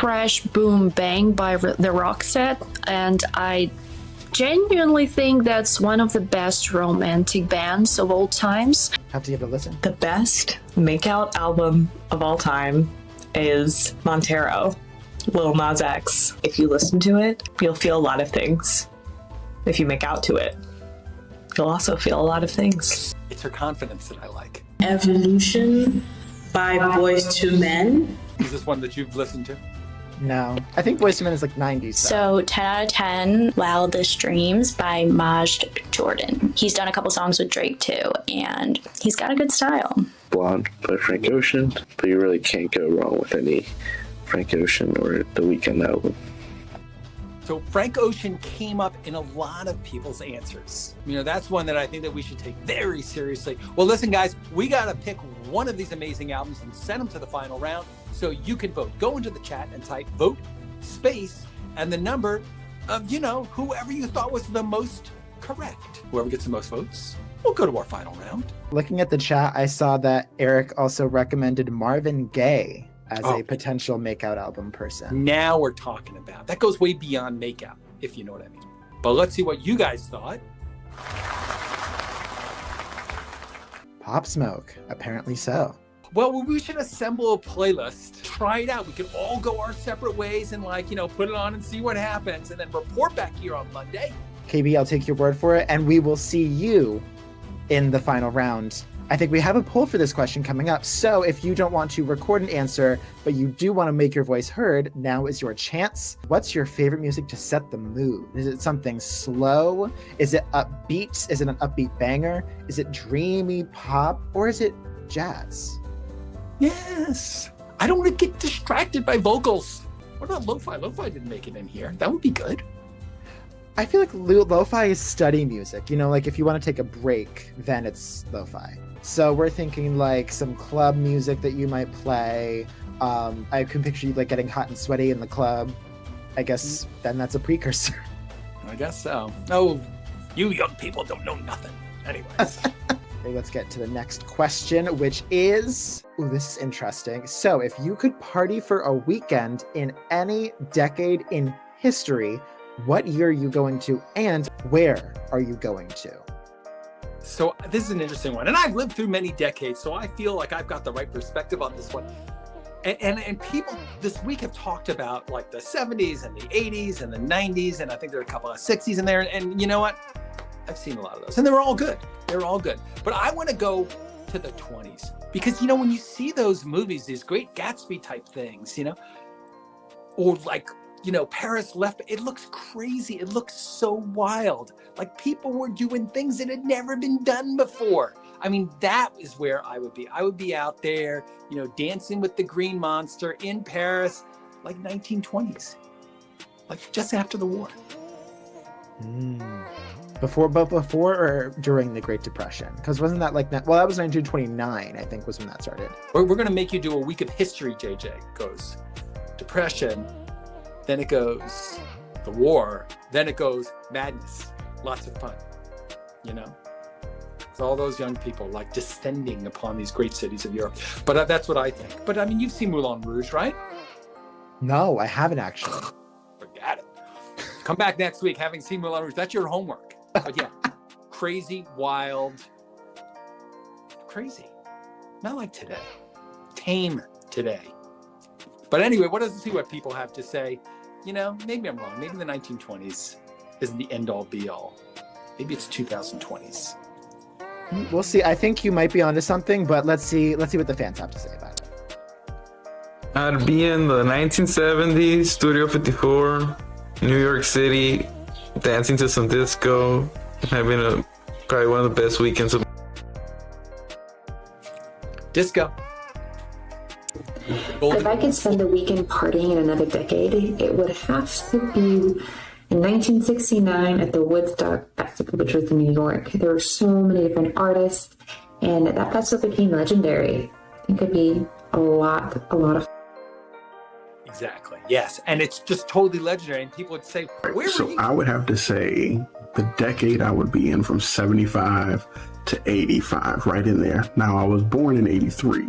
Crash Boom Bang by the Roxette, and I genuinely think that's one of the best romantic bands of all times. Have to give it a listen. The best MAKEOUT album of all time is Montero, Lil Nas X. If you listen to it, you'll feel a lot of things. If you make out to it, you'll also feel a lot of things. It's her confidence that I like. Evolution by Boyz II Men. Is this one that you've listened to? No. I think Boyz II Men is like 90s. So 10 out of 10, Wildest Dreams by Maj Jordan. He's done a couple songs with Drake too, and he's got a good style. Blonde by Frank Ocean, but you really can't go wrong with any Frank Ocean or The Weeknd album. So Frank Ocean came up in a lot of people's answers. You know, that's one that I think that we should take very seriously. Well, listen, guys, we got to pick one of these amazing albums and send them to the final round so you can vote. Go into the chat and type vote, space, and the number of, you know, whoever you thought was the most correct. Whoever gets the most votes, we'll go to our final round. Looking at the chat, I saw that Eric also recommended Marvin Gaye as a potential MAKEOUT album person. Now we're talking about. That goes way beyond MAKEOUT, if you know what I mean. But let's see what you guys thought. Pop Smoke, apparently so. Well, we should assemble a playlist, try it out. We could all go our separate ways and, like, you know, put it on and see what happens and then report back here on Monday. KB, I'll take your word for it, and we will see you in the final round. I think we have a poll for this question coming up, so if you don't want to record an answer, but you do want to make your voice heard, now is your chance. What's your favorite music to set the mood? Is it something slow? Is it upbeat? Is it an upbeat banger? Is it dreamy pop? Or is it jazz? Yes. I don't want to get distracted by vocals. What about lo-fi? Lo-fi didn't make it in here. That would be good. I feel like lo-fi is study music. You know, like if you want to take a break, then it's lo-fi. So we're thinking like some club music that you might play. I can picture you like getting hot and sweaty in the club. I guess then that's a precursor. I guess so. Oh, you young people don't know nothing. Anyways. Okay, let's get to the next question, which is, ooh, this is interesting. So if you could party for a weekend in any decade in history, what year are you going to and where are you going to? So this is an interesting one. And I've lived through many decades, so I feel like I've got the right perspective on this one. And people this week have talked about like the 70s and the 80s and the 90s, and I think there are a couple of 60s in there. And you know what? I've seen a lot of those, and they're all good. They're all good. But I want to go to the 20s because, you know, when you see those movies, these Great Gatsby type things, you know, or like, you know, Paris left, it looks crazy. It looks so wild. Like people were doing things that had never been done before. I mean, that is where I would be. I would be out there, you know, dancing with the Green Monster in Paris, like 1920s, like just after the war. Before or during the Great Depression? Because wasn't that like that? Well, that was 1929, I think, was when that started. We're going to make you do a week of history, JJ. It goes Depression, then it goes the war, then it goes madness. Lots of fun, you know? It's all those young people like descending upon these great cities of Europe. But that's what I think. But I mean, you've seen Moulin Rouge, right? No, I haven't actually. Forget it. Come back next week having seen Moulin Rouge. That's your homework. But yeah, crazy, wild, crazy. Not like today. Tame today. But anyway, let's see what people have to say. You know, maybe I'm wrong. Maybe the 1920s isn't the end all be all. Maybe it's 2020s. We'll see. I think you might be onto something, but let's see what the fans have to say about it. I'd be in the 1970s, Studio 54, New York City, dancing to some disco, having probably one of the best weekends of disco. If I could spend a weekend partying in another decade, it would have to be in 1969 at the Woodstock Festival, which was in New York. There were so many different artists, and that festival became legendary. It could be a lot of. Exactly. Yes, and it's just totally legendary. And people would say, "Where were you?" I would have to say the decade I would be in from 75 to 85, right in there. Now I was born in 83,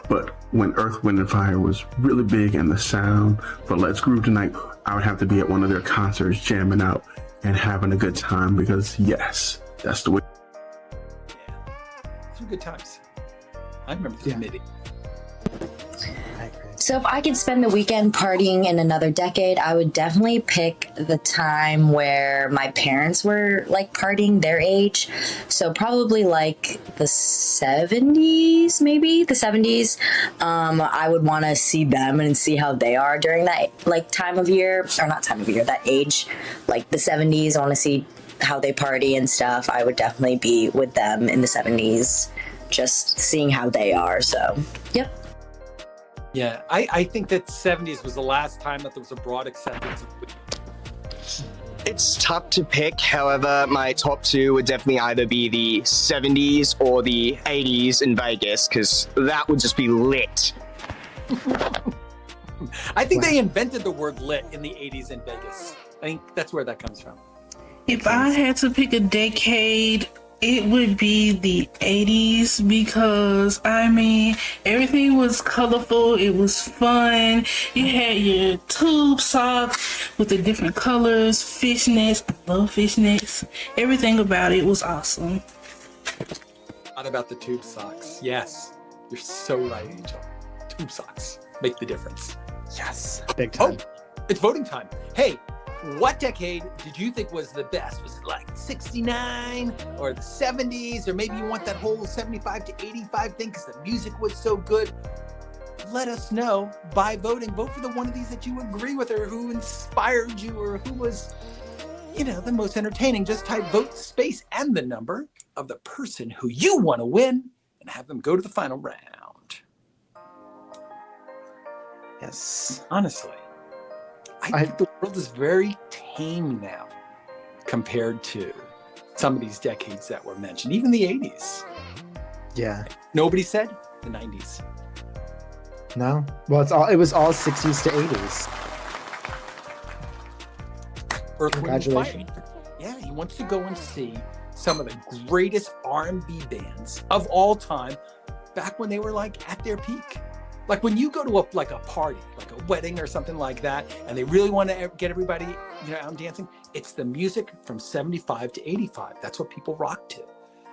But when Earth, Wind, and Fire was really big and the sound for Let's Groove Tonight, I would have to be at one of their concerts jamming out and having a good time because, yes, that's the way. Yeah. Those were good times. I remember the committee. So if I could spend the weekend partying in another decade, I would definitely pick the time where my parents were like partying their age. So probably like the 70s, maybe the 70s. I would want to see them and see how they are during that like time of year, or not time of year, that age, like the 70s. I want to see how they party and stuff. I would definitely be with them in the 70s, just seeing how they are. So, yep. Yeah, I think that 70s was the last time that there was a broad acceptance of weed. It's tough to pick. However, my top two would definitely either be the 70s or the 80s in Vegas, because that would just be lit. I think they invented the word lit in the 80s in Vegas. I think that's where that comes from. If I had to pick a decade, it would be the 80s because, I mean, everything was colorful. It was fun. You had your tube socks with the different colors, fishnets. I love fishnets. Everything about it was awesome. Not about the tube socks. Yes, you're so right, Angel. Tube socks make the difference. Yes, big time. Oh, it's voting time. Hey, what decade did you think was the best? Was it like 69 or the 70s? Or maybe you want that whole 75 to 85 thing because the music was so good? Let us know by voting. Vote for the one of these that you agree with or who inspired you or who was, you know, the most entertaining. Just type vote space and the number of the person who you want to win and have them go to the final round. Yes. Honestly. I think the world is very tame now compared to some of these decades that were mentioned, even the 80s. Yeah. Nobody said the 90s. No. Well, it was all 60s to 80s. Congratulations. Yeah, he wants to go and see some of the greatest R&B bands of all time back when they were like at their peak. Like when you go to a party, like a wedding or something like that, and they really want to get everybody, you know, out dancing, it's the music from 75 to 85. That's what people rock to.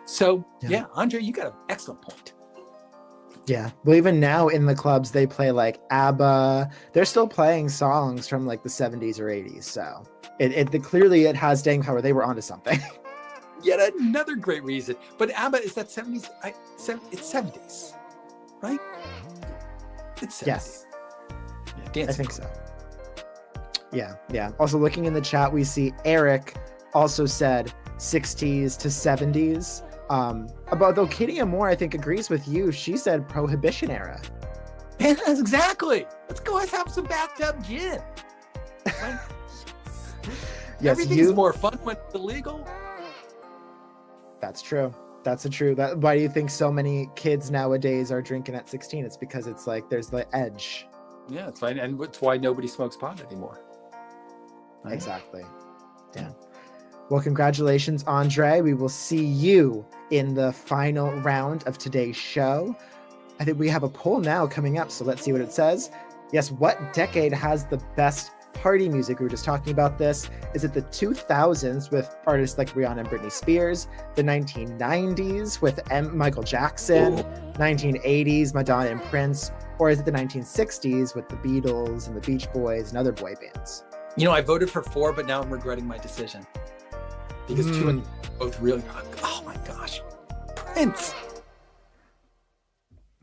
So yeah, Andre, you got an excellent point. Yeah. Well, even now in the clubs, they play like ABBA. They're still playing songs from like the 70s or 80s. So clearly it has staying power. They were onto something. Yet another great reason. But ABBA is that 70s, it's 70s, right? It's 70s. Yes. Yeah, I think so. Yeah. Also looking in the chat, we see Eric also said 60s to 70s. Though Katie Amore, I think, agrees with you. She said Prohibition era. Yeah, exactly. Let's go have some bathtub gin. Right? Yes, everything's more fun when it's illegal. That's true. Why do you think so many kids nowadays are drinking at 16? It's because it's like there's the edge. Yeah, it's fine. And it's why nobody smokes pot anymore. Right? Exactly. Yeah. Well, congratulations, Andre. We will see you in the final round of today's show. I think we have a poll now coming up, so let's see what it says. Yes, what decade has the best party music? We were just talking about this. Is it the 2000s with artists like Rihanna and Britney Spears, the 1990s with Michael Jackson, 1980s Madonna and Prince, or is it the 1960s with the Beatles and the Beach Boys and other boy bands? You know, I voted for 4, but now I'm regretting my decision. Because 2 and 3 both really, oh my gosh, Prince.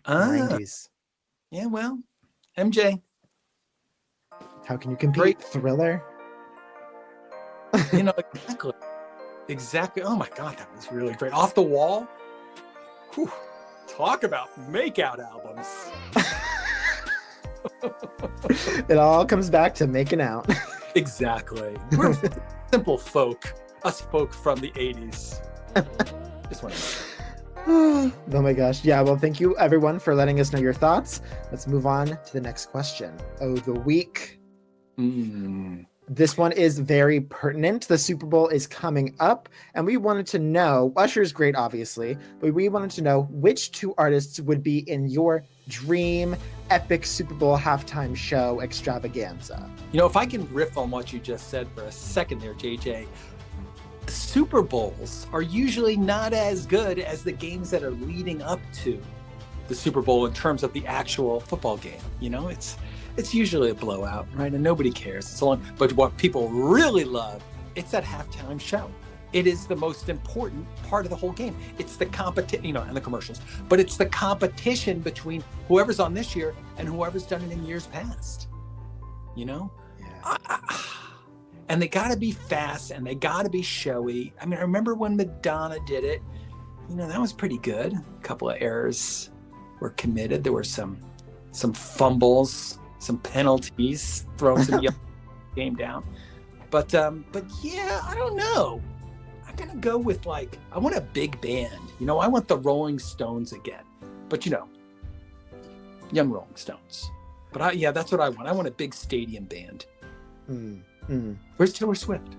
90s. Yeah, well, MJ. How can you compete? Great. Thriller. You know, exactly. Oh my God, that was really great. Off the Wall. Whew. Talk about make-out albums. It all comes back to making out. Exactly. We're simple folk. Us folk from the 80s. Just want to Oh my gosh. Yeah, well, thank you everyone for letting us know your thoughts. Let's move on to the next question. Oh, the week. This one is very pertinent. The Super Bowl is coming up, and we wanted to know, Usher's great, obviously, but we wanted to know which 2 artists would be in your dream epic Super Bowl halftime show extravaganza? You know, if I can riff on what you just said for a second there, JJ, Super Bowls are usually not as good as the games that are leading up to the Super Bowl in terms of the actual football game. You know, it's usually a blowout, right? And nobody cares. It's all, but what people really love, it's that halftime show. It is the most important part of the whole game. It's the competition, you know, and the commercials, but it's the competition between whoever's on this year and whoever's done it in years past, you know? Yeah. And they got to be fast and they got to be showy. I mean, I remember when Madonna did it, you know, that was pretty good. A couple of errors were committed. There were some fumbles, some penalties, throwing some game down. But yeah, I don't know. I'm gonna go with I want a big band. You know, I want the Rolling Stones again. But you know, young Rolling Stones. But yeah, that's what I want. I want a big stadium band. Where's Taylor Swift?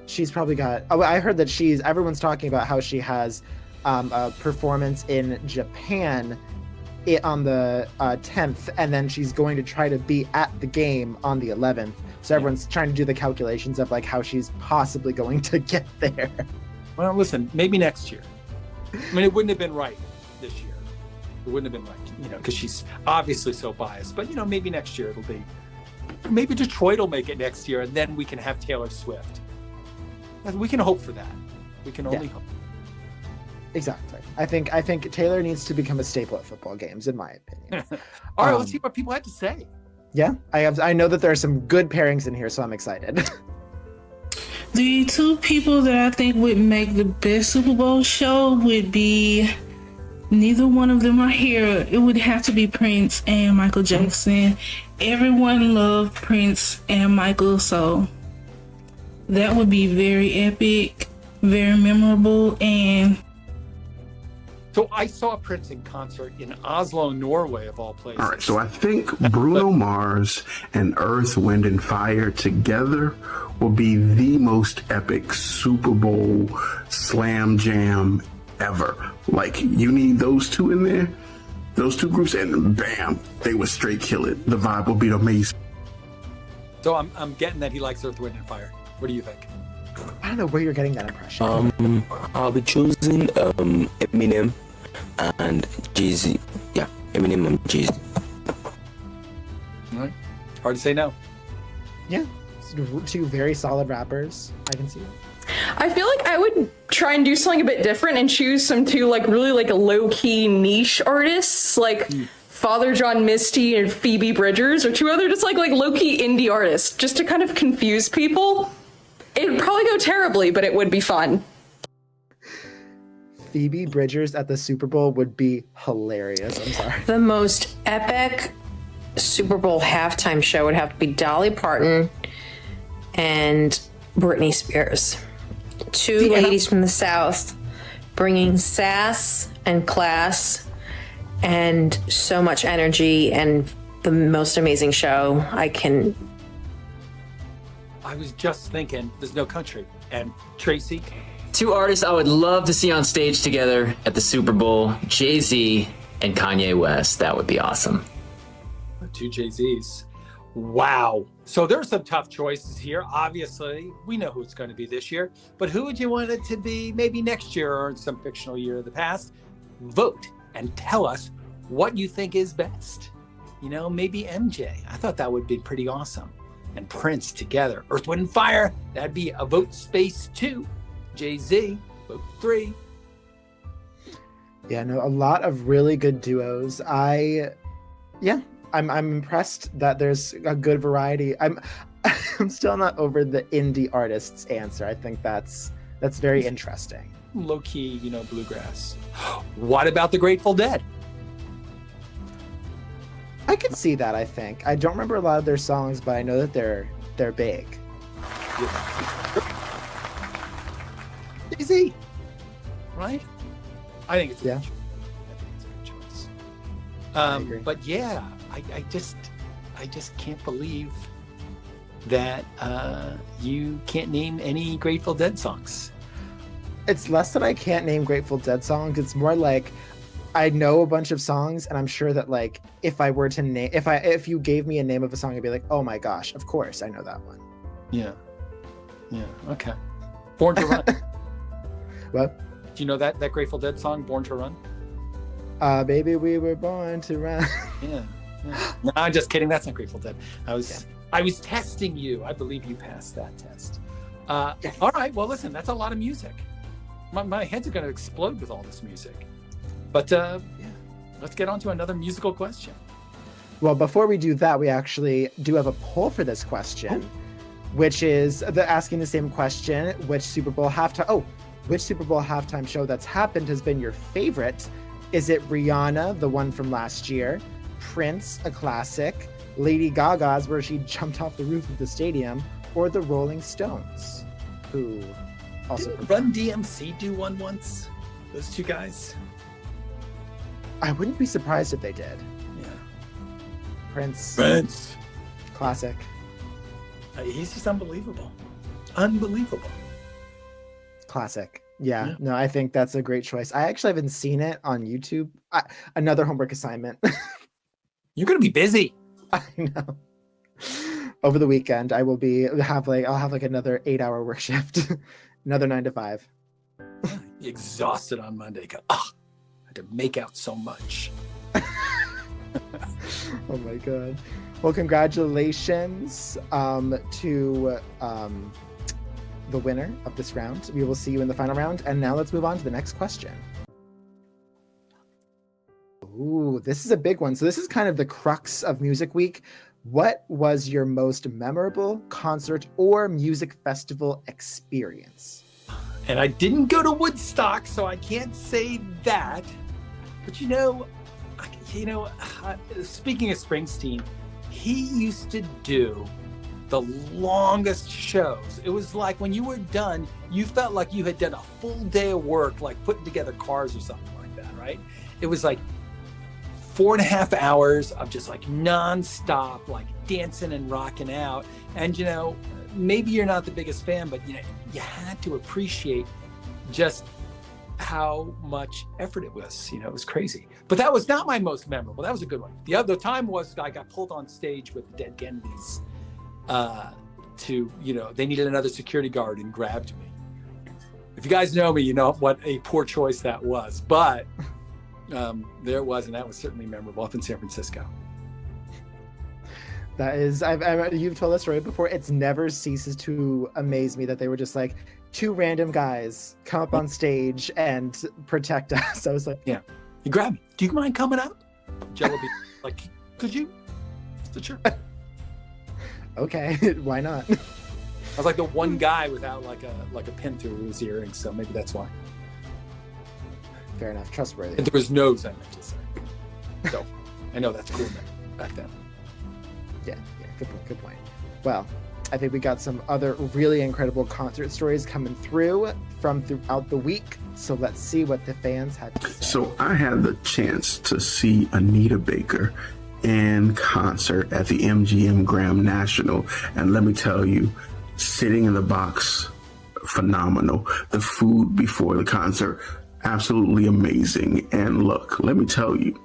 She's probably got. Oh, I heard that everyone's talking about how she has a performance in Japan on the 10th, and then she's going to try to be at the game on the 11th. So everyone's trying to do the calculations of how she's possibly going to get there. Well, listen, maybe next year. I mean, it wouldn't have been right this year. It wouldn't have been right, you know, because she's obviously so biased. But, you know, maybe next year it'll be. Maybe Detroit will make it next year, and then we can have Taylor Swift. We can hope for that. We can only hope. Exactly. I think Taylor needs to become a staple at football games, in my opinion. All right, let's see what people had to say. Yeah, I know that there are some good pairings in here, so I'm excited. The two people that I think would make the best Super Bowl show would be, neither one of them are here. It would have to be Prince and Michael Jackson. Everyone loved Prince and Michael, so that would be very epic, very memorable, and so I saw Prince in concert in Oslo, Norway, of all places. All right, so I think Bruno Mars and Earth, Wind, and Fire together will be the most epic Super Bowl slam jam ever. You need those two in there, those two groups, and bam, they would straight kill it. The vibe will be amazing. So I'm getting that he likes Earth, Wind, and Fire. What do you think? I don't know where you're getting that impression. I'll be choosing Eminem and Jay-Z. Yeah, Eminem and Jay-Z. All right. Hard to say no. Yeah, two very solid rappers. I can see it. I feel like I would try and do something a bit different and choose some two really low-key niche artists Father John Misty and Phoebe Bridgers, or two other just low-key indie artists, just to kind of confuse people. It would probably go terribly, but it would be fun. Phoebe Bridgers at the Super Bowl would be hilarious. I'm sorry. The most epic Super Bowl halftime show would have to be Dolly Parton and Britney Spears. Two ladies from the South bringing sass and class and so much energy and the most amazing show I was just thinking, there's no country. And Tracy? Two artists I would love to see on stage together at the Super Bowl, Jay-Z and Kanye West. That would be awesome. Two Jay-Z's. Wow. So there's some tough choices here. Obviously, we know who it's going to be this year. But who would you want it to be maybe next year or in some fictional year of the past? Vote and tell us what you think is best. You know, maybe MJ. I thought that would be pretty awesome. And Prince together. Earth, Wind, and Fire. That'd be a vote space 2. Jay-Z, vote 3. Yeah, no, a lot of really good duos. I'm impressed that there's a good variety. I'm still not over the indie artists answer. I think that's very interesting. Low key, you know, bluegrass. What about the Grateful Dead? I could see that. I think I don't remember a lot of their songs, but I know that they're big. Jay-Z, right? I think it's a good choice. But yeah, I just can't believe that you can't name any Grateful Dead songs. It's less that I can't name Grateful Dead songs. It's more like I know a bunch of songs, and I'm sure that like if I were to name, if you gave me a name of a song, I'd be like, oh my gosh, of course I know that one. Yeah. Okay. Born to Run. What? Do you know that Grateful Dead song, Born to Run? Baby, we were born to run. Yeah. No, I'm just kidding. That's not Grateful Dead. I was testing you. I believe you passed that test. Yes. All right. Well, listen, that's a lot of music. My heads are going to explode with all this music. But let's get on to another musical question. Well, before we do that, we actually do have a poll for this question, which is asking the same question: which Super Bowl halftime show that's happened has been your favorite? Is it Rihanna, the one from last year, Prince, a classic, Lady Gaga's where she jumped off the roof of the stadium, or the Rolling Stones, who also Didn't Run DMC do one once? Those two guys. I wouldn't be surprised if they did. Yeah. Prince. Classic. He's just unbelievable. Unbelievable. Classic. Yeah, no, I think that's a great choice. I actually haven't seen it on YouTube. Another homework assignment. You're gonna be busy. I know. Over the weekend, I'll have another 8-hour work shift, another 9 to 5. Exhausted on Monday. I had to make out so much. Oh my god. Well, congratulations to the winner of this round. We will see you in the final round. And now let's move on to the next question. Ooh, this is a big one. So this is kind of the crux of Music Week. What was your most memorable concert or music festival experience? And I didn't go to Woodstock, so I can't say that. But speaking of Springsteen, he used to do the longest shows. It was like when you were done, you felt like you had done a full day of work, like putting together cars or something like that, right? It was like 4.5 hours of just like nonstop, like dancing and rocking out. And maybe you're not the biggest fan, but you had to appreciate just how much effort it was. It was crazy. But that was not my most memorable. That was a good one. The other time was I got pulled on stage with the Dead Kennedys. They needed another security guard and grabbed me. If you guys know me, you know what a poor choice that was. But there it was, and that was certainly memorable up in San Francisco. That is, you've told us story before. It's never ceases to amaze me that they were just like two random guys come up on stage and protect us. I was like, yeah, you grab me. Do you mind coming out? Jello be like, could you? Sure. Okay, why not? I was like the one guy without like a pin through his earring, so maybe that's why. Fair enough, trustworthy. And there was nose, I meant to say. So I know that's cool back then. Yeah, good point. Well, I think we got some other really incredible concert stories coming through from throughout the week. So let's see what the fans had to say. So I had the chance to see Anita Baker in concert at the MGM Grand National. And let me tell you, sitting in the box, phenomenal. The food before the concert, absolutely amazing. And look, let me tell you,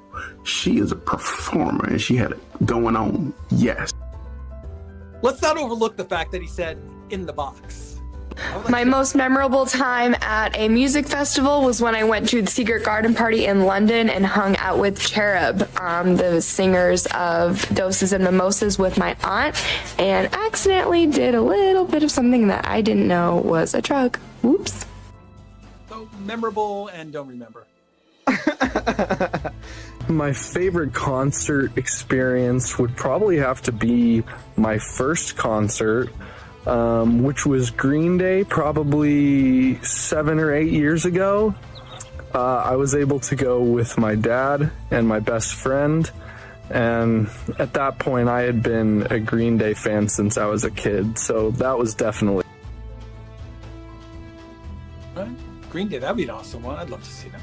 she is a performer and she had it going on. Yes. Let's not overlook the fact that he said in the box. My most memorable time at a music festival was when I went to the Secret Garden Party in London and hung out with Cherub, the singers of Doses and Mimosas, with my aunt, and accidentally did a little bit of something that I didn't know was a drug. Whoops. So memorable and don't remember. My favorite concert experience would probably have to be my first concert, which was Green Day, probably 7 or 8 years ago. I was able to go with my dad and my best friend, and at that point I had been a Green Day fan since I was a kid, so that was definitely... Green Day, that'd be an awesome one. I'd love to see them.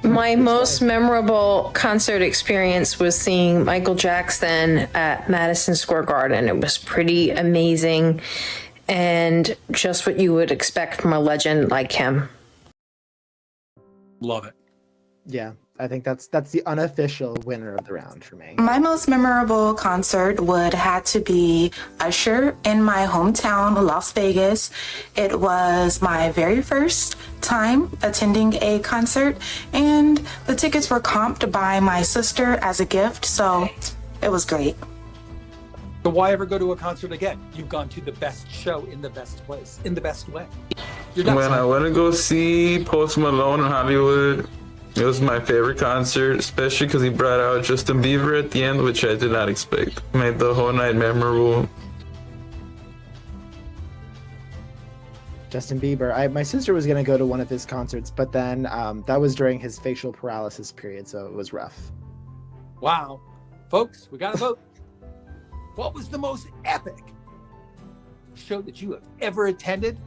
My most memorable concert experience was seeing Michael Jackson at Madison Square Garden. It was pretty amazing and just what you would expect from a legend like him. Love it. Yeah, I think that's the unofficial winner of the round for me. My most memorable concert would have to be Usher in my hometown, Las Vegas. It was my very first time attending a concert, and the tickets were comped by my sister as a gift, so it was great. So why ever go to a concert again? You've gone to the best show in the best place, in the best way. When I went to go see Post Malone in Hollywood, it was my favorite concert, especially because he brought out Justin Bieber at the end, which I did not expect. Made the whole night memorable. Justin Bieber. My sister was going to go to one of his concerts, but then that was during his facial paralysis period, so it was rough. Wow. Folks, we got to vote. What was the most epic show that you have ever attended?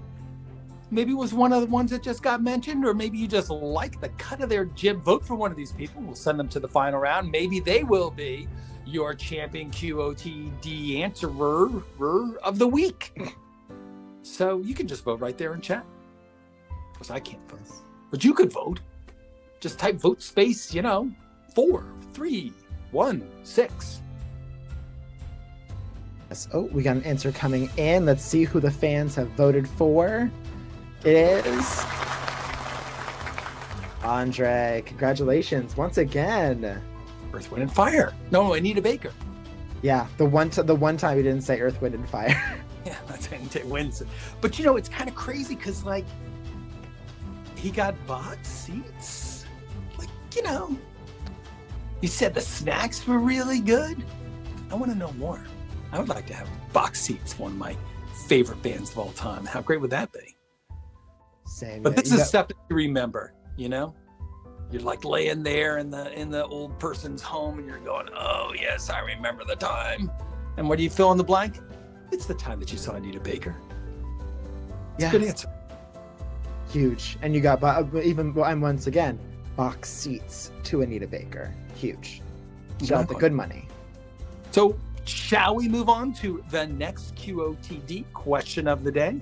Maybe it was one of the ones that just got mentioned, or maybe you just like the cut of their jib. Vote for one of these people. We'll send them to the final round. Maybe they will be your champion QOTD answerer of the week. So you can just vote right there in chat. Because I can't vote. But you could vote. Just type vote space, 4, 3, 1, 6. Yes. Oh, we got an answer coming in. Let's see who the fans have voted for. It is Andre. Congratulations once again. Earth, Wind, and Fire. No, Anita Baker. Yeah, the one time he didn't say Earth, Wind, and Fire. Yeah, that's Anita wins. But it's kind of crazy because he got box seats. He said the snacks were really good. I want to know more. I would like to have box seats for one of my favorite bands of all time. How great would that be? Same. But this is stuff that you remember, You're laying there in the old person's home and you're going, oh yes, I remember the time. And where do you fill in the blank? It's the time that you saw Anita Baker. It's a good answer. Huge. And you got, I'm once again, box seats to Anita Baker. Huge. Got the good money. So shall we move on to the next QOTD question of the day?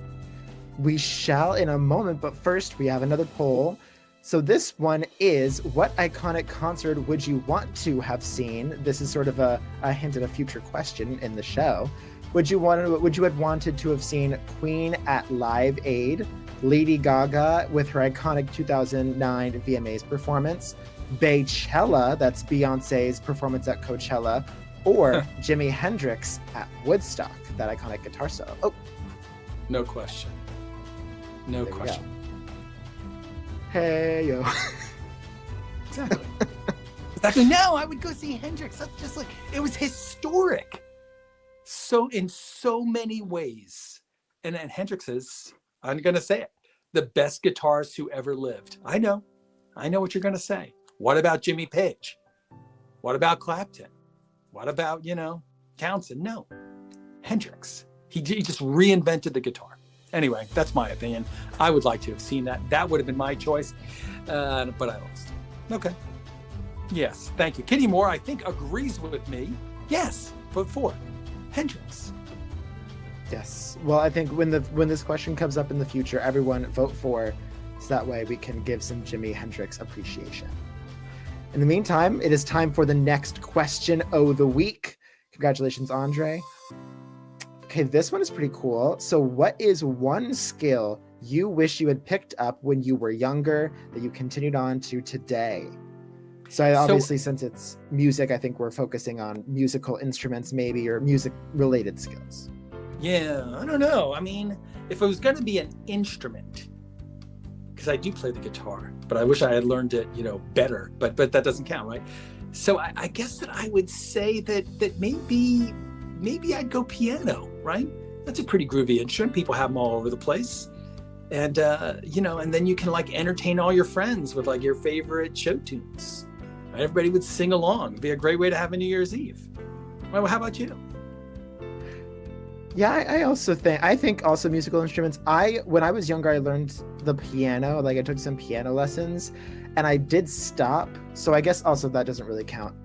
We shall in a moment, but first we have another poll. So this one is, what iconic concert would you want to have seen? This is sort of a hint at a future question in the show. Would you have wanted to have seen Queen at Live Aid, Lady Gaga with her iconic 2009 VMAs performance, Beychella, that's Beyonce's performance at Coachella, or Jimi Hendrix at Woodstock, that iconic guitar solo? Oh, no question. No question. Hey, yo. Exactly. No, I would go see Hendrix. That's just it was historic. So in so many ways. And Hendrix is, I'm going to say it, the best guitarist who ever lived. I know what you're going to say. What about Jimmy Page? What about Clapton? What about, Townsend? No. Hendrix. He just reinvented the guitar. Anyway, that's my opinion. I would like to have seen that. That would have been my choice, but I lost. Okay. Yes, thank you. Kitty Moore, I think, agrees with me. Yes, vote for Hendrix. Yes. Well, I think when this question comes up in the future, everyone vote for, so that way we can give some Jimi Hendrix appreciation. In the meantime, it is time for the next question of the week. Congratulations, Andre. Okay, this one is pretty cool. So what is one skill you wish you had picked up when you were younger that you continued on to today? So obviously, since it's music, I think we're focusing on musical instruments maybe, or music-related skills. Yeah, I don't know. I mean, if it was going to be an instrument, because I do play the guitar, but I wish I had learned it, better. But that doesn't count, right? So I guess that I would say that maybe I'd go piano, right? That's a pretty groovy instrument. People have them all over the place. And, and then you can entertain all your friends with your favorite show tunes. Right? Everybody would sing along. It'd be a great way to have a New Year's Eve. Well, how about you? Yeah, I think also musical instruments. When I was younger, I learned the piano. I took some piano lessons and I did stop. So I guess also that doesn't really count.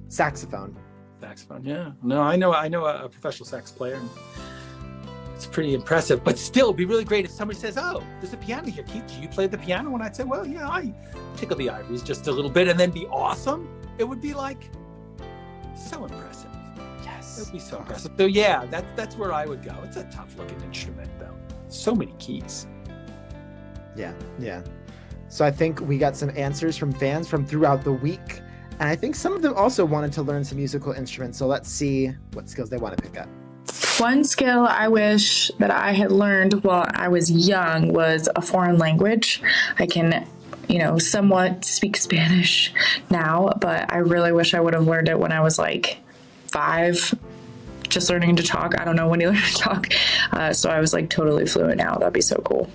Saxophone. Saxophone, yeah. No, I know a professional sax player. It's pretty impressive, but still it'd be really great if somebody says, oh, there's a piano here. Keith, do you play the piano? And I'd say, well, yeah, I tickle the ivories just a little bit, and then be awesome. It would be like so impressive. Yes. It would be so impressive. So yeah, that's where I would go. It's a tough looking instrument though. So many keys. Yeah. So I think we got some answers from fans from throughout the week. And I think some of them also wanted to learn some musical instruments. So let's see what skills they want to pick up. One skill I wish that I had learned while I was young was a foreign language. I can, somewhat speak Spanish now, but I really wish I would have learned it when I was like 5, just learning to talk. I don't know when you learn to talk. So I was like totally fluent now. That'd be so cool.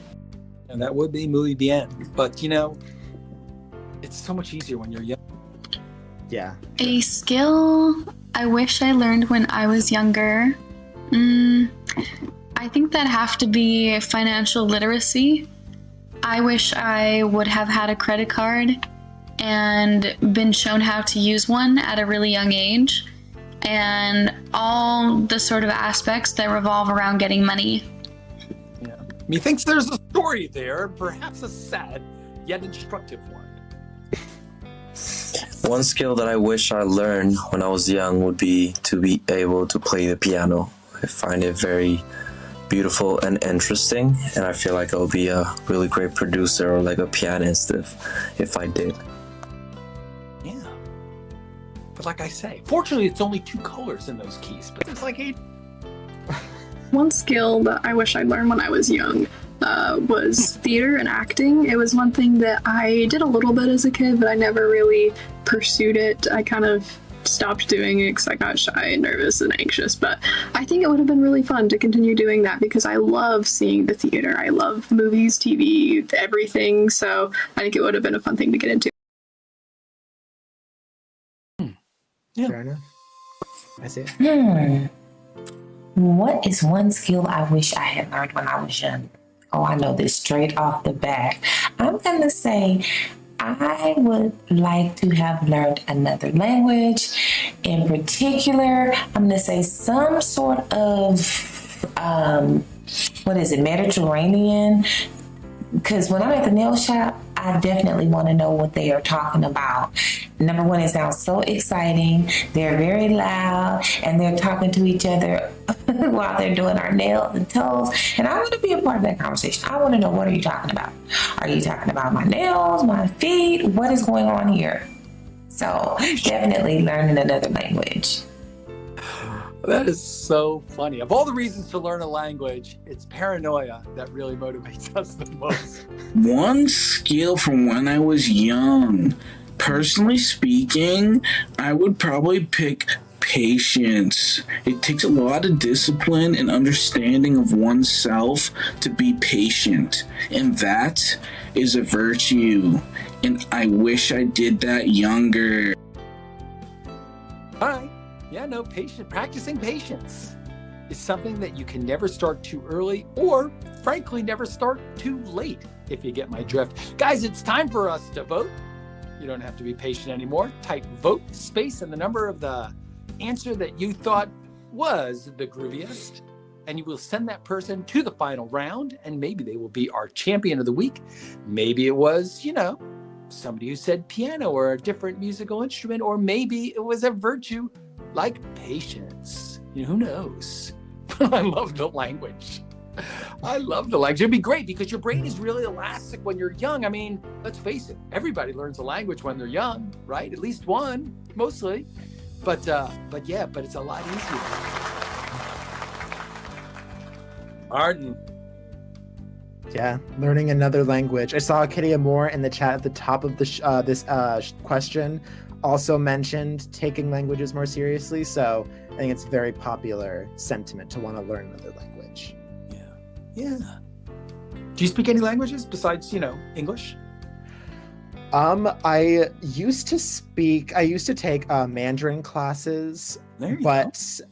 And that would be muy bien. But, it's so much easier when you're young. Yeah. A skill I wish I learned when I was younger. I think that'd have to be financial literacy. I wish I would have had a credit card and been shown how to use one at a really young age, and all the sort of aspects that revolve around getting money. Yeah. Methinks there's a story there, perhaps a sad yet instructive one. One skill that I wish I learned when I was young would be to be able to play the piano. I find it very beautiful and interesting, and I feel like I'll be a really great producer or like a pianist if I did. Yeah. But like I say, fortunately it's only 2 colors in those keys, but it's like 8. One skill that I wish I learned when I was young was theater and acting. It was one thing that I did a little bit as a kid, but I never really pursued it. I kind of stopped doing it because I got shy and nervous and anxious, but I think it would have been really fun to continue doing that because I love seeing the theater. I love movies, TV, everything, so I think it would have been a fun thing to get into. Yeah. Fair enough. I see it. What is one skill I wish I had learned when I was young? Oh, I know this straight off the bat. I'm going to say I would like to have learned another language. In particular, I'm going to say some sort of, Mediterranean. Because when I'm at the nail shop, I definitely want to know what they are talking about. Number one, it sounds so exciting. They're very loud and they're talking to each other while they're doing our nails and toes. And I want to be a part of that conversation. I want to know, what are you talking about? Are you talking about my nails, my feet? What is going on here? So definitely learning another language. That is so funny. Of all the reasons to learn a language, it's paranoia that really motivates us the most. One skill from when I was young, personally speaking, I would probably pick patience. It takes a lot of discipline and understanding of oneself to be patient, and that is a virtue, and I wish I did that younger. All right. Yeah, no, practicing patience is something that you can never start too early or, frankly, never start too late, if you get my drift. Guys, it's time for us to vote. You don't have to be patient anymore. Type vote space and the number of the answer that you thought was the grooviest, and you will send that person to the final round, and maybe they will be our champion of the week. Maybe it was, somebody who said piano or a different musical instrument, or maybe it was a virtue like patience. Who knows? I love the language. It'd be great because your brain is really elastic when you're young. I mean, let's face it, everybody learns a language when they're young, right? At least one, mostly. But it's a lot easier. Arden. Yeah, learning another language. I saw Kitty Moore in the chat at the top of this question also mentioned taking languages more seriously. So I think it's a very popular sentiment to want to learn another language. Yeah. Do you speak any languages besides, English? I used to take Mandarin classes, and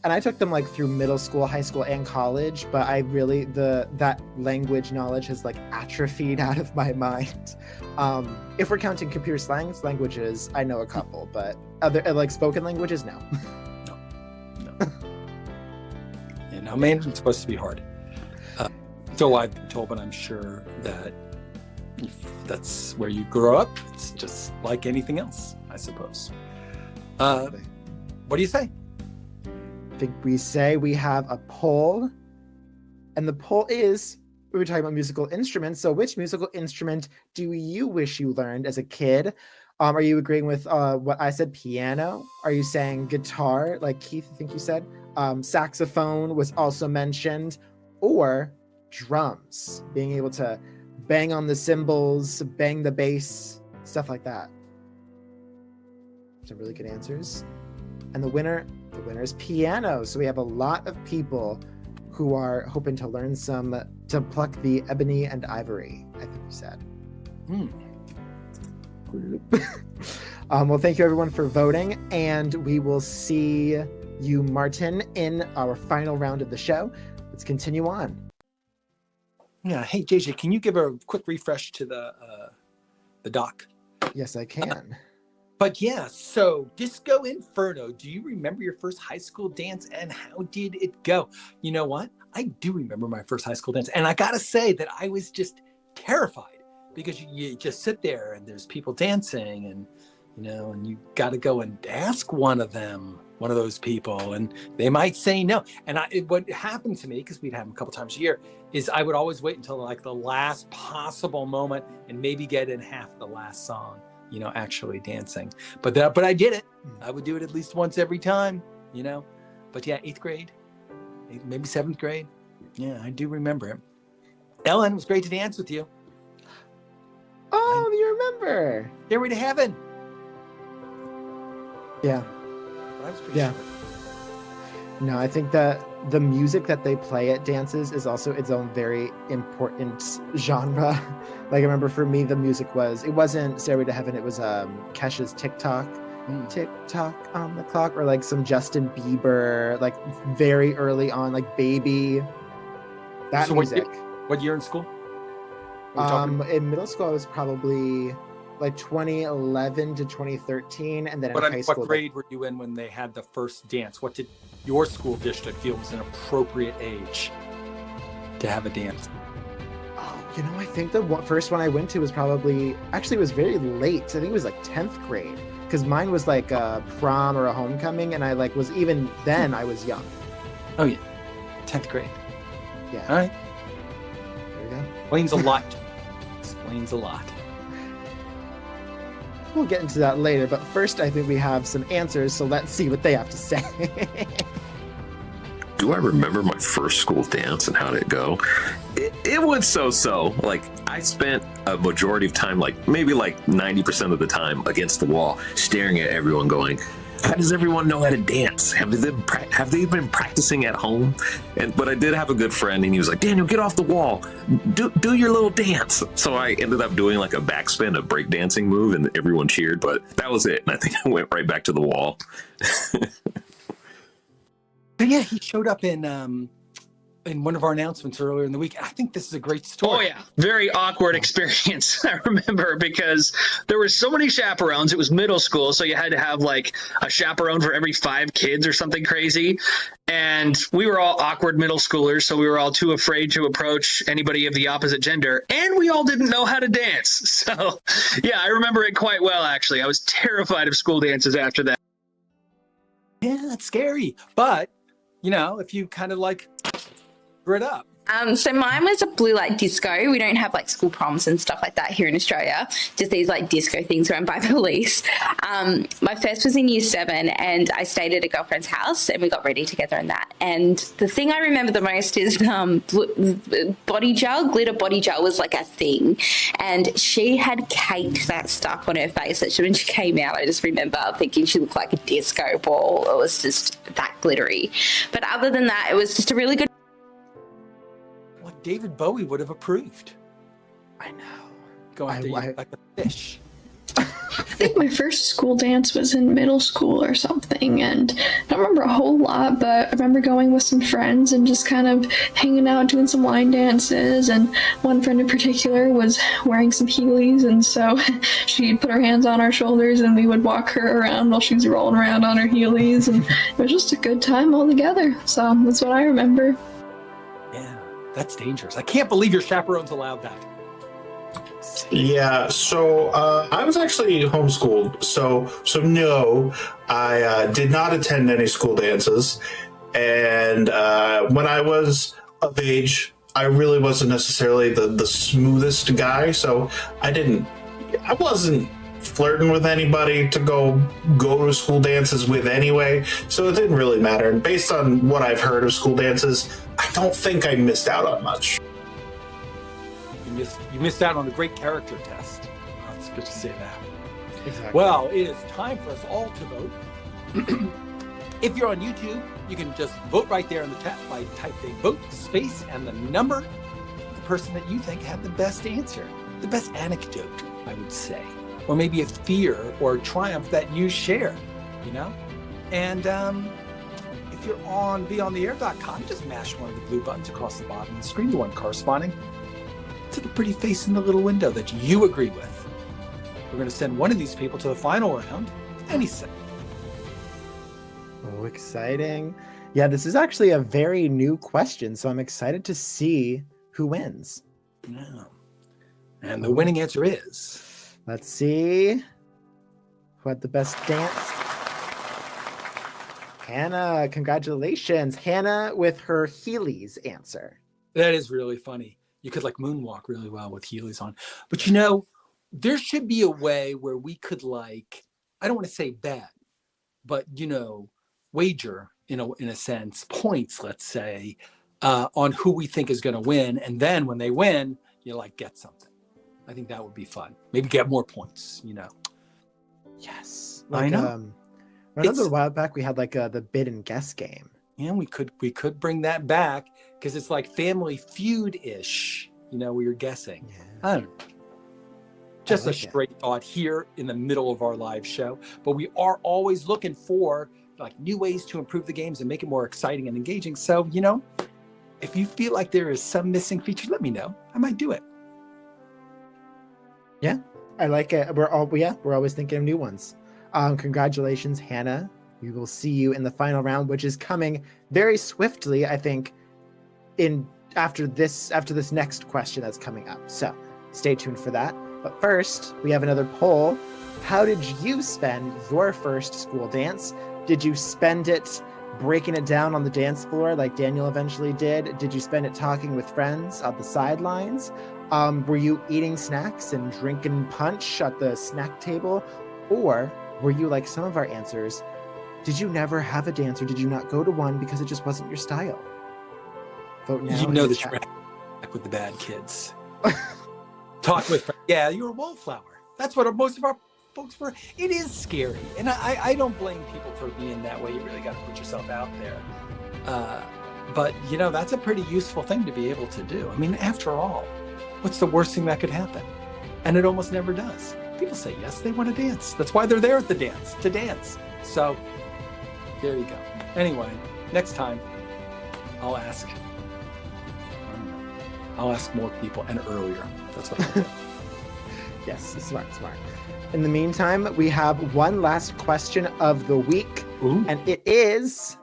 I took them like through middle school, high school, and college, but I really, that language knowledge has like atrophied out of my mind. If we're counting computer slang languages, I know a couple, but other like spoken languages, no. No. Yeah, no, Mandarin's supposed to be hard. So I've been told, but I'm sure that if that's where you grow up, it's just like anything else, I suppose. What do you say? I think we say we have a poll, and the poll is, we were talking about musical instruments, so which musical instrument do you wish you learned as a kid? Are you agreeing with what I said, piano? Are you saying guitar, like Keith, I think you said? Saxophone was also mentioned, or drums, being able to bang on the cymbals, bang the bass, stuff like that. Some really good answers. And the winner is piano. So we have a lot of people who are hoping to learn to pluck the ebony and ivory, I think you said. Well, thank you everyone for voting, and we will see you, Martin, in our final round of the show. Let's continue on. Yeah. Hey, JJ, can you give a quick refresh to the doc? Yes, I can. But yeah, so Disco Inferno, do you remember your first high school dance and how did it go? You know what? I do remember my first high school dance, and I gotta say that I was just terrified because you just sit there and there's people dancing and, you know, and you gotta go and ask one of those people, and they might say no. And what happened to me, because we'd have them a couple times a year, is I would always wait until like the last possible moment and maybe get in half the last song, you know, actually dancing. But I did it. I would do it at least once every time, you know. But yeah, 8th grade, maybe 7th grade. Yeah, I do remember it. Ellen, it was great to dance with you. Oh, you remember? Stairway to Heaven. Yeah. That was pretty short. No, I think that the music that they play at dances is also its own very important genre. Like I remember for me, the music it wasn't Stairway to Heaven, it was Kesha's TikTok, TikTok on the clock, or like some Justin Bieber, like very early on, like Baby. That so music. What year in school? In middle school, I was probably like 2011 to 2013, and then in high school. What grade were you in when they had the first dance? What did your school district feel was an appropriate age to have a dance? Oh, you know, I think the first one I went to was probably, actually it was very late. I think it was like 10th grade, because mine was like a prom or a homecoming, and I like was, even then I was young. Oh yeah, 10th grade. Yeah. All right. There we go. Explains a lot. Explains a lot. We'll get into that later, but first I think we have some answers, so let's see what they have to say. Do I remember my first school dance and how did it go? It was so-so. Like, I spent a majority of time, like maybe like 90% of the time against the wall, staring at everyone going, how does everyone know how to dance? Have they been practicing at home? But I did have a good friend, and he was like, Daniel, get off the wall. Do your little dance. So I ended up doing like a backspin, a breakdancing move, and everyone cheered, but that was it. And I think I went right back to the wall. But yeah, he showed up in one of our announcements earlier in the week. I think this is a great story. Oh yeah, very awkward experience. I remember because there were so many chaperones. It was middle school, so you had to have like a chaperone for every 5 kids or something crazy. And we were all awkward middle schoolers, so we were all too afraid to approach anybody of the opposite gender, and we all didn't know how to dance. So yeah, I remember it quite well, actually. I was terrified of school dances after that. Yeah, that's scary. But, you know, if you kind of like it up. So mine was a blue light disco. We don't have like school proms and stuff like that here in Australia. Just these like disco things run by police. My first was in year 7, and I stayed at a girlfriend's house and we got ready together in that. And the thing I remember the most is body gel, glitter body gel was like a thing. And she had caked that stuff on her face that when she came out, I just remember thinking she looked like a disco ball. It was just that glittery. But other than that, it was just a really good. David Bowie would have approved. I know. Go after you like a fish. I think my first school dance was in middle school or something, and I don't remember a whole lot, but I remember going with some friends and just kind of hanging out, doing some line dances, and one friend in particular was wearing some Heelys, and so she'd put her hands on our shoulders and we would walk her around while she was rolling around on her Heelys, and it was just a good time all together. So that's what I remember. That's dangerous. I can't believe your chaperones allowed that. Yeah, so I was actually homeschooled, so no, I did not attend any school dances, and when I was of age, I really wasn't necessarily the smoothest guy, so I wasn't flirting with anybody to go to school dances with anyway, so it didn't really matter. And based on what I've heard of school dances, I don't think I missed out on much. You missed out on a great character test. Oh, it's good to say that. Exactly. Well, it is time for us all to vote. If you're on YouTube, you can just vote right there in the chat by typing vote space and the number of the person that you think had the best answer, the best anecdote, I would say, or maybe a fear or triumph that you share, you know? And if you're on beyondtheair.com, just mash one of the blue buttons across the bottom of the screen, the one corresponding to the pretty face in the little window that you agree with. We're going to send one of these people to the final round any second. Oh, exciting. Yeah, this is actually a very new question, so I'm excited to see who wins. Yeah. And the winning answer is... Let's see. Who had the best dance? Hannah, congratulations. Hannah with her Heelys answer. That is really funny. You could like moonwalk really well with Heelys on. But you know, there should be a way where we could like, I don't want to say bet, but you know, wager, you know, in a sense, points, let's say, on who we think is going to win. And then when they win, you like get something. I think that would be fun. Maybe get more points, you know. Yes. I know. I remember a while back we had like the bid and guess game. Yeah, we could bring that back because it's like Family Feud-ish, you know, where you're guessing. Yeah. I don't know. Just a straight thought here in the middle of our live show. But we are always looking for like new ways to improve the games and make it more exciting and engaging. So, you know, if you feel like there is some missing feature, let me know. I might do it. Yeah, I like it. We're always thinking of new ones. Congratulations, Hannah. We will see you in the final round, which is coming very swiftly, I think, after this next question that's coming up. So stay tuned for that. But first, we have another poll. How did you spend your first school dance? Did you spend it breaking it down on the dance floor like Daniel eventually did? Did you spend it talking with friends on the sidelines? Were you eating snacks and drinking punch at the snack table? Or were you like some of our answers? Did you never have a dance or did you not go to one because it just wasn't your style? Vote now. You know that you're back with the bad kids. Talk with friends. Yeah, you're a wallflower. That's what most of our folks were. It is scary. And I don't blame people for being that way. You really got to put yourself out there. But, you know, that's a pretty useful thing to be able to do. I mean, after all, what's the worst thing that could happen? And it almost never does. People say yes, they want to dance. That's why they're there at the dance, to dance. So there you go. Anyway, next time I'll ask more people and earlier. That's what I'll do. Yes, smart. In the meantime, we have one last question of the week. Ooh. And it is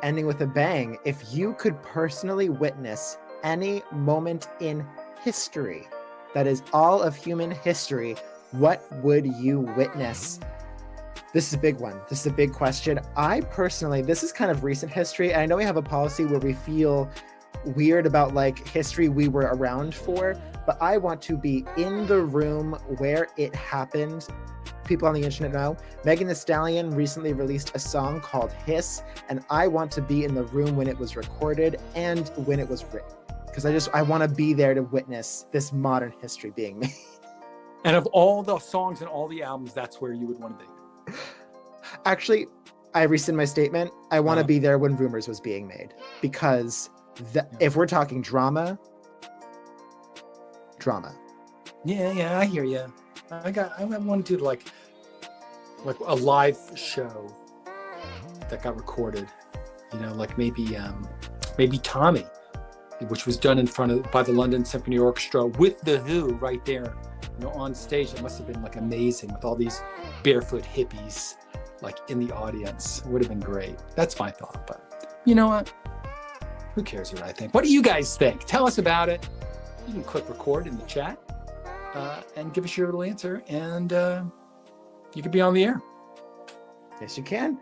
ending with a bang. If you could personally witness any moment in history that is all of human history, what would you witness? This is a big one. This is a big question. I personally, this is kind of recent history. And I know we have a policy where we feel weird about like history we were around for, but I want to be in the room where it happened. People on the internet know Megan Thee Stallion recently released a song called Hiss, and I want to be in the room when it was recorded and when it was written, because I want to be there to witness this modern history being made. And of all the songs and all the albums, that's where you would want to be. Actually, I rescind my statement. I want to be there when Rumors was being made, because if we're talking drama. Yeah, I hear you. I want to do like a live show that got recorded. You know, like maybe Tommy, which was done by the London Symphony Orchestra with the Who right there, you know, on stage. It must have been like amazing with all these barefoot hippies like in the audience. It would have been great. That's my thought. But you know what? Who cares what I think? What do you guys think? Tell us about it. You can click record in the chat and give us your little answer, and you could be on the air. Yes, you can.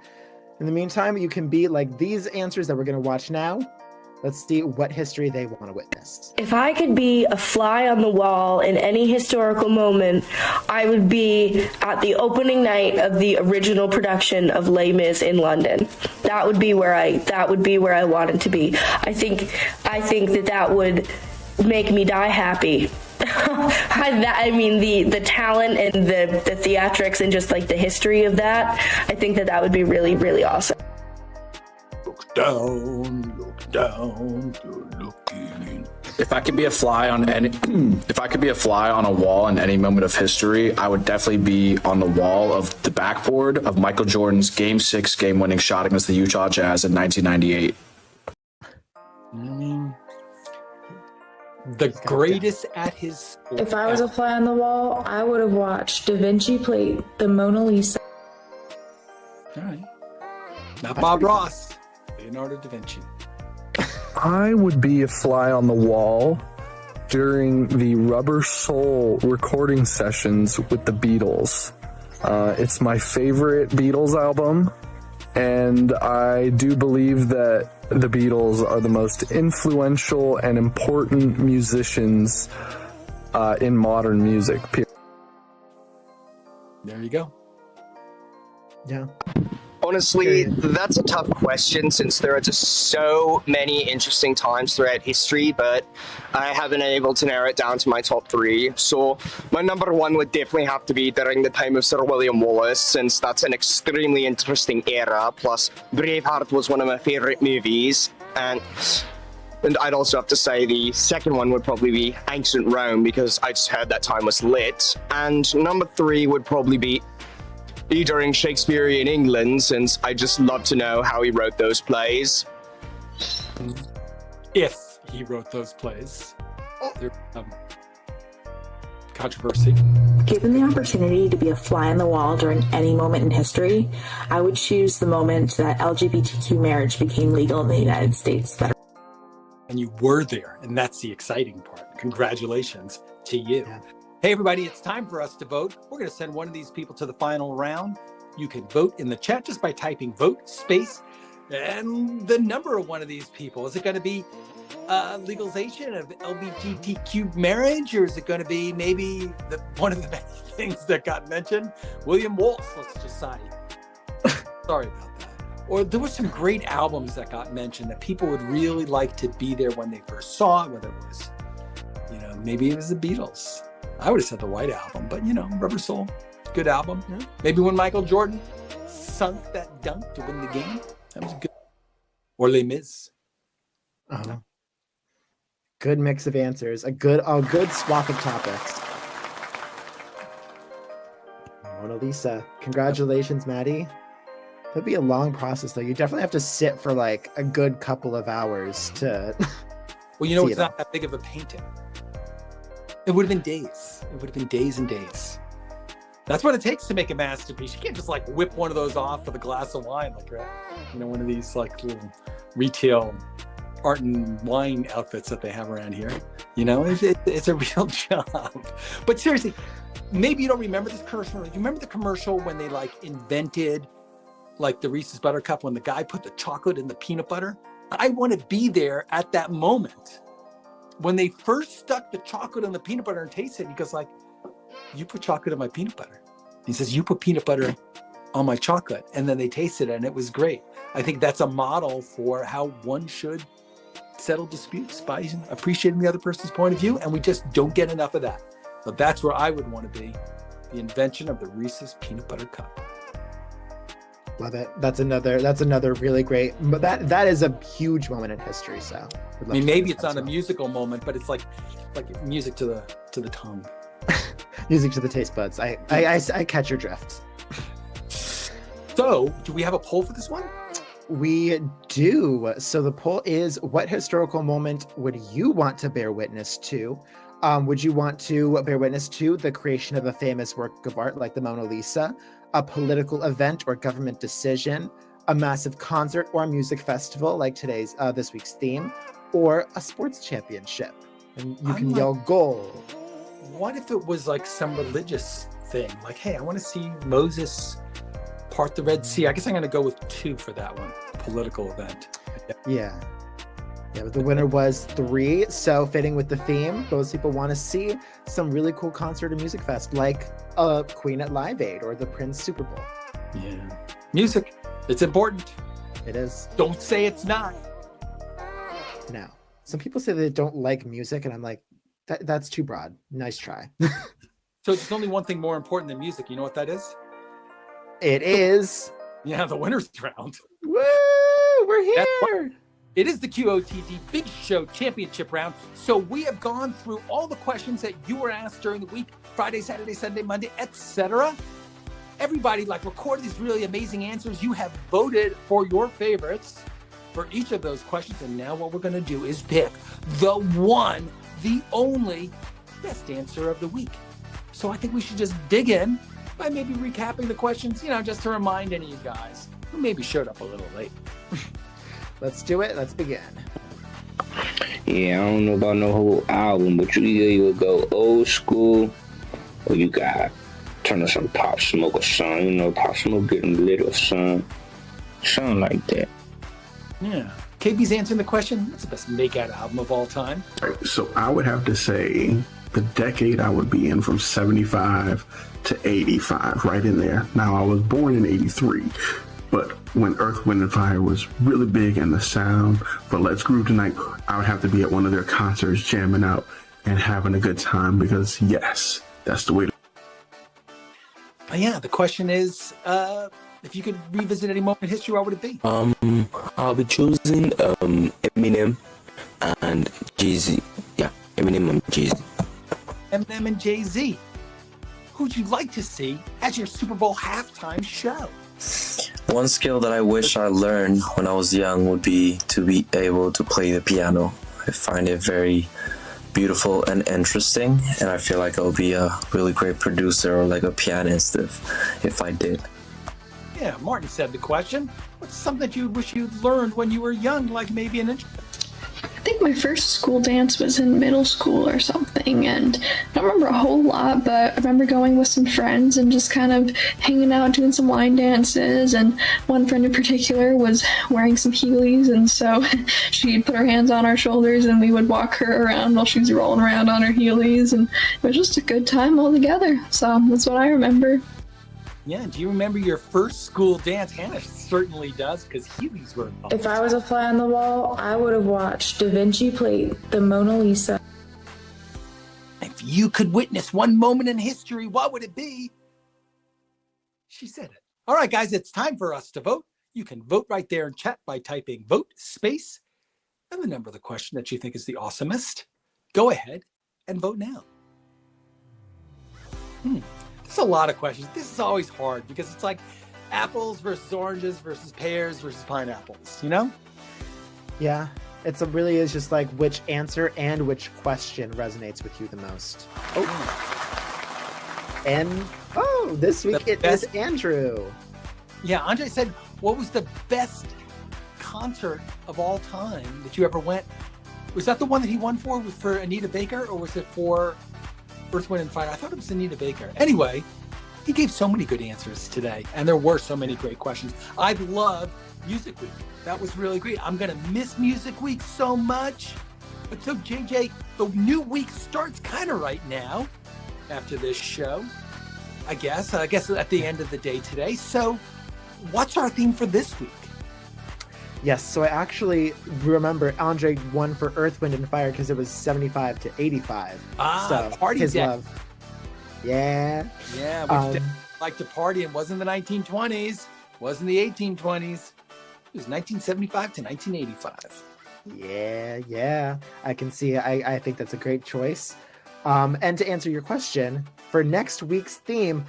In the meantime, you can be like these answers that we're going to watch now. Let's see what history they want to witness. If I could be a fly on the wall in any historical moment, I would be at the opening night of the original production of Les Mis in London. That would be where I wanted to be. I think that would make me die happy. I mean, the talent and the theatrics and just like the history of that, I think that would be really, really awesome. Look down, you're looking. If I could be a fly on a wall in any moment of history, I would definitely be on the wall of the backboard of Michael Jordan's Game 6 game-winning shot against the Utah Jazz in 1998. The greatest at his sport. If I was a fly on the wall, I would have watched Da Vinci plate the Mona Lisa. All right. Not Bob Ross. Leonardo da Vinci. I would be a fly on the wall during the Rubber Soul recording sessions with the Beatles. It's my favorite Beatles album, and I do believe that the Beatles are the most influential and important musicians in modern music. There you go. Yeah. Honestly, that's a tough question since there are just so many interesting times throughout history, but I haven't been able to narrow it down to my top three. So my number one would definitely have to be during the time of Sir William Wallace, since that's an extremely interesting era. Plus, Braveheart was one of my favorite movies. And I'd also have to say the second one would probably be Ancient Rome, because I just heard that time was lit. And number three would probably be during Shakespearean England, since I just love to know how he wrote those plays. If he wrote those plays. There's controversy. Given the opportunity to be a fly on the wall during any moment in history, I would choose the moment that LGBTQ marriage became legal in the United States. And you were there, and that's the exciting part. Congratulations to you. Yeah. Hey, everybody, it's time for us to vote. We're going to send one of these people to the final round. You can vote in the chat just by typing vote space and the number of one of these people. Is it going to be legalization of LGBTQ marriage, or is it going to be maybe one of the many things that got mentioned? William Wallace, let's just say. Sorry about that. Or there were some great albums that got mentioned that people would really like to be there when they first saw it, whether it was, maybe it was the Beatles. I would have said the White Album, but Rubber Soul, good album. Yeah. Maybe when Michael Jordan sunk that dunk to win the game, that was good. Or Les Mis. Good mix of answers. A good swap of topics. Mona Lisa. Congratulations, Maddie. That'd be a long process, though. You definitely have to sit for like a good couple of hours to. Well, it's not that big of a painting. It would have been days. It would have been days and days. That's what it takes to make a masterpiece. You can't just like whip one of those off with a glass of wine, like one of these like little retail art and wine outfits that they have around here. It's a real job. But seriously, maybe you don't remember this commercial. You remember the commercial when they like invented like the Reese's Buttercup, when the guy put the chocolate in the peanut butter? I want to be there at that moment. When they first stuck the chocolate in the peanut butter and tasted it, he goes like, "You put chocolate in my peanut butter." He says, "You put peanut butter on my chocolate." And then they tasted it and it was great. I think that's a model for how one should settle disputes, by appreciating the other person's point of view. And we just don't get enough of that. So that's where I would want to be. The invention of the Reese's Peanut Butter Cup. Love it. That's another really great, but that is a huge moment in history. So maybe it's not a musical moment, but it's like music to the tongue. Music to the taste buds. I catch your drift. So, do we have a poll for this one? We do. So the poll is: what historical moment would you want to bear witness to? Would you want to bear witness to the creation of a famous work of art like the Mona Lisa, a political event or government decision, a massive concert or music festival like this week's theme, or a sports championship. And you can yell goal. What if it was like some religious thing? Like, hey, I want to see Moses part the Red Sea. I guess I'm going to go with 2 for that one. Political event. Yeah. Yeah, but the winner was 3. So fitting with the theme, those people want to see some really cool concert or music fest like Queen at Live Aid or the Prince Super Bowl. Yeah. Music. It's important. It is. Don't say it's not. Now, some people say they don't like music, and I'm like, that's too broad. Nice try. So there's only one thing more important than music. You know what that is? It is. Yeah, the winner's round. Woo! We're here. It is the QOTD Big Show Championship round. So we have gone through all the questions that you were asked during the week, Friday, Saturday, Sunday, Monday, etc. Everybody recorded these really amazing answers. You have voted for your favorites for each of those questions. And now what we're going to do is pick the one, the only best answer of the week. So I think we should just dig in by maybe recapping the questions, just to remind any of you guys who maybe showed up a little late. Let's do it. Let's begin. Yeah, I don't know about no whole album, but you would go old school, or you got turn on some Pop Smoke or something. Pop Smoke getting lit or something like that. Yeah. KB's answering the question. What's the best MAKEOUT album of all time? So I would have to say the decade I would be in from 75 to 85, right in there. Now, I was born in 83. But when Earth, Wind, and Fire was really big and the sound for Let's Groove Tonight, I would have to be at one of their concerts jamming out and having a good time because, yes, that's the way to. Yeah, the question is, if you could revisit any moment in history, what would it be? I'll be choosing Eminem and Jay-Z. Yeah, Eminem and Jay-Z. Eminem and Jay-Z. Who'd you like to see as your Super Bowl halftime show? One skill that I wish I learned when I was young would be to be able to play the piano. I find it very beautiful and interesting, and I feel like I'll be a really great producer or like a pianist if I did. Yeah, Martin said the question. What's something that you wish you'd learned when you were young, like maybe an instrument? I think my first school dance was in middle school or something, and I don't remember a whole lot, but I remember going with some friends and just kind of hanging out, doing some line dances, and one friend in particular was wearing some Heelys, and so she'd put her hands on our shoulders and we would walk her around while she was rolling around on her Heelys, and it was just a good time all together. So that's what I remember. Yeah, do you remember your first school dance? Hannah certainly does, because Heelys were involved. If I was a fly on the wall, I would have watched Da Vinci plate the Mona Lisa. If you could witness one moment in history, what would it be? She said it. All right, guys, it's time for us to vote. You can vote right there in chat by typing vote space and the number of the question that you think is the awesomest. Go ahead and vote now. There's a lot of questions. This is always hard because it's like apples versus oranges versus pears versus pineapples, Yeah, really is just like which answer and which question resonates with you the most. This week it is Andrew. Yeah, Andre said, what was the best concert of all time that you ever went? Was that the one that he won for Anita Baker, or was it for Earth, Wind, and Fire? I thought it was Anita Baker. Anyway, he gave so many good answers today, and there were so many great questions. I love Music Week. That was really great. I'm going to miss Music Week so much. But so, JJ, the new week starts kind of right now after this show, I guess at the end of the day today. So what's our theme for this week? Yes, so I actually remember Andre won for Earth, Wind, and Fire because it was 75 to 85. So party his day. love. Yeah. Yeah, which like to party and wasn't the 1920s, wasn't the 1820s. It was 1975 to 1985. Yeah. I can see it. I think that's a great choice. And to answer your question, for next week's theme,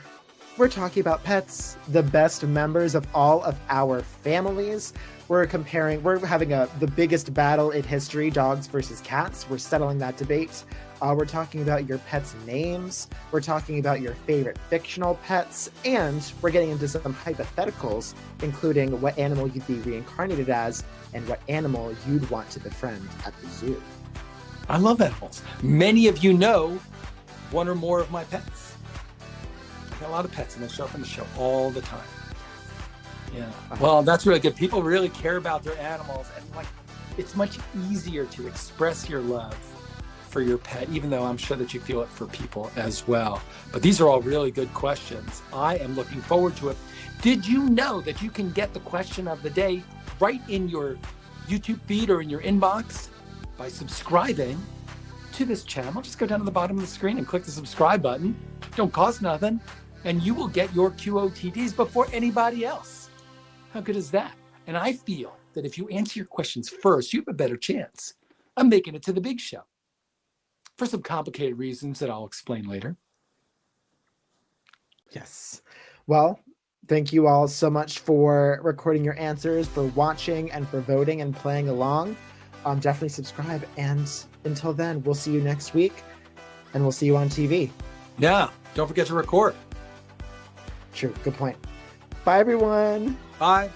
We're talking about pets, the best members of all of our families. We're having the biggest battle in history, dogs versus cats. We're settling that debate. We're talking about your pets' names. We're talking about your favorite fictional pets. And we're getting into some hypotheticals, including what animal you'd be reincarnated as and what animal you'd want to befriend at the zoo. I love animals. Many of you know one or more of my pets. I've got a lot of pets and they show up on the show all the time. Yeah. Well, that's really good. People really care about their animals, and like, it's much easier to express your love for your pet, even though I'm sure that you feel it for people as well. But these are all really good questions. I am looking forward to it. Did you know that you can get the question of the day right in your YouTube feed or in your inbox by subscribing to this channel? Just go down to the bottom of the screen and click the subscribe button. Don't cost nothing, and you will get your QOTDs before anybody else. How good is that? And I feel that if you answer your questions first, you have a better chance of making it to the big show, for some complicated reasons that I'll explain later. Yes. Well, thank you all so much for recording your answers, for watching, and for voting and playing along. Definitely subscribe. And until then, we'll see you next week, and we'll see you on TV. Yeah. Don't forget to record. True. Good point. Bye, everyone. Bye.